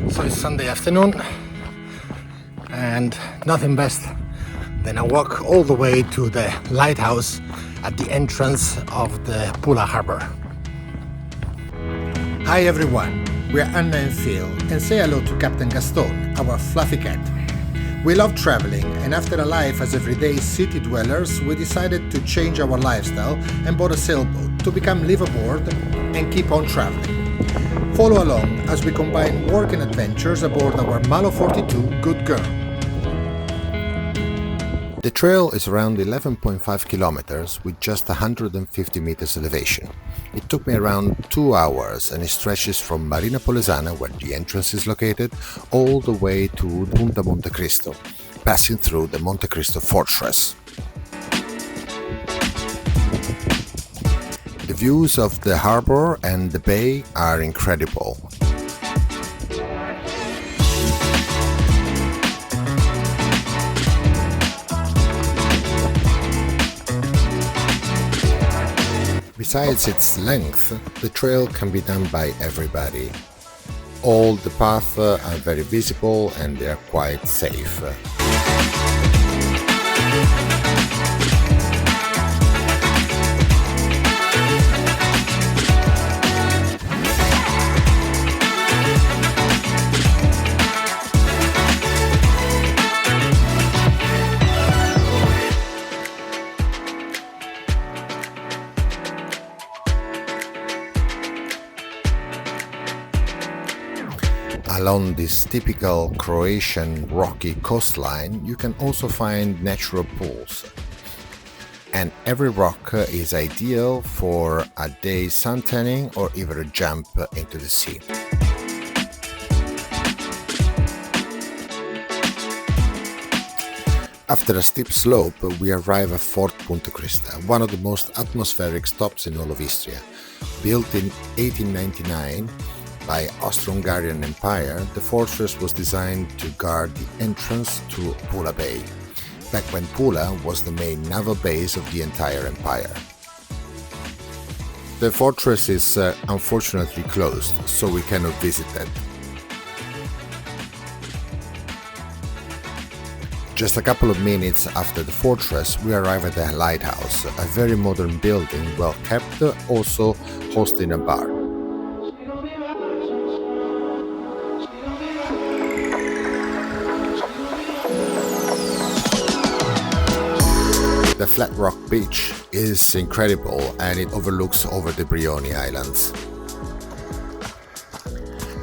So it's Sunday afternoon and nothing best than a walk all the way to the lighthouse at the entrance of the Pula harbor. Hi everyone, we're Anna&Fil and say hello to Captain Gaston, our fluffy cat. We love traveling, and after a life as everyday city dwellers, we decided to change our lifestyle and bought a sailboat to become Liveaboard and keep on traveling. Follow along as we combine work and adventures aboard our Malo 42 Good Girl. The trail is around 11.5 kilometers with just 150 meters elevation. It took me around 2 hours and it stretches from Marina Polesana, where the entrance is located, all the way to Punta Monte Cristo, passing through the Monte Cristo fortress. The views of the harbor and the bay are incredible. Besides its length, the trail can be done by everybody. All the paths are very visible and they are quite safe. Along this typical Croatian rocky coastline, you can also find natural pools. And every rock is ideal for a day's suntanning or even a jump into the sea. After a steep slope, we arrive at Forte Monte Cristo, one of the most atmospheric stops in all of Istria. Built in 1899, by Austro-Hungarian Empire, the fortress was designed to guard the entrance to Pula Bay, back when Pula was the main naval base of the entire empire. The fortress is unfortunately closed, so we cannot visit it. Just a couple of minutes after the fortress, we arrive at the Lighthouse, a very modern building, well kept, also hosting a bar. The flat rock beach is incredible and it overlooks over the Brioni Islands.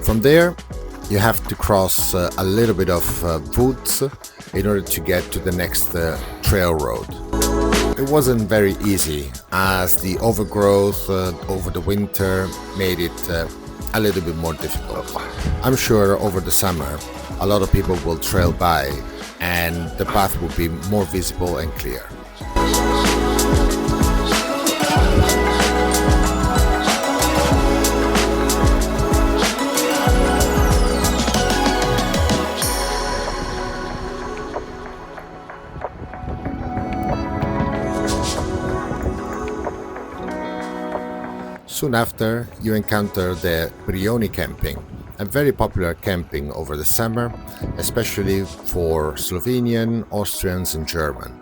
From there, you have to cross a little bit of woods in order to get to the next trail road. It wasn't very easy as the overgrowth over the winter made it a little bit more difficult. I'm sure over the summer a lot of people will trail by and the path will be more visible and clear. Soon after, you encounter the Brioni Camping, a very popular camping over the summer, especially for Slovenian, Austrians and German.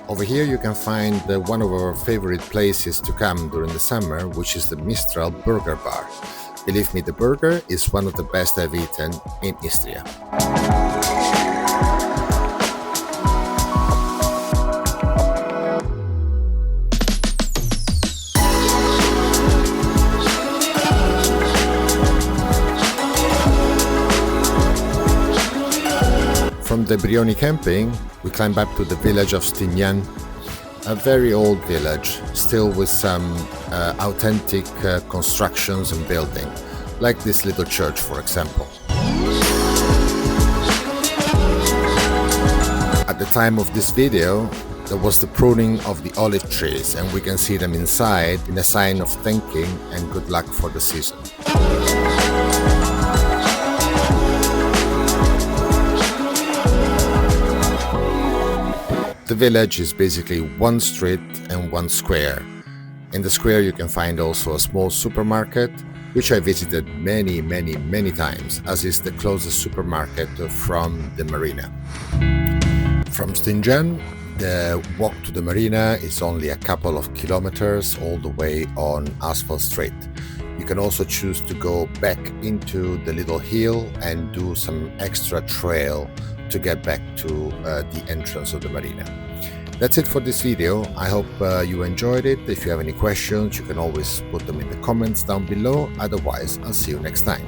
Over here you can find one of our favorite places to come during the summer, which is the Mistral Burger Bar. Believe me, the burger is one of the best I've eaten in Istria. From the Brioni Camping, we climb up to the village of Stinjan, a very old village, still with some authentic constructions and building, like this little church, for example. At the time of this video, there was the pruning of the olive trees, and we can see them inside in a sign of thanking and good luck for the season. The village is basically one street and one square. In the square you can find also a small supermarket, which I visited many times, as is the closest supermarket from the marina. From Stinjan, the walk to the marina is only a couple of kilometers all the way on asphalt street. You can also choose to go back into the little hill and do some extra trail to get back to the entrance of the marina. That's it for this video. I hope you enjoyed it. If you have any questions, you can always put them in the comments down below. Otherwise, I'll see you next time.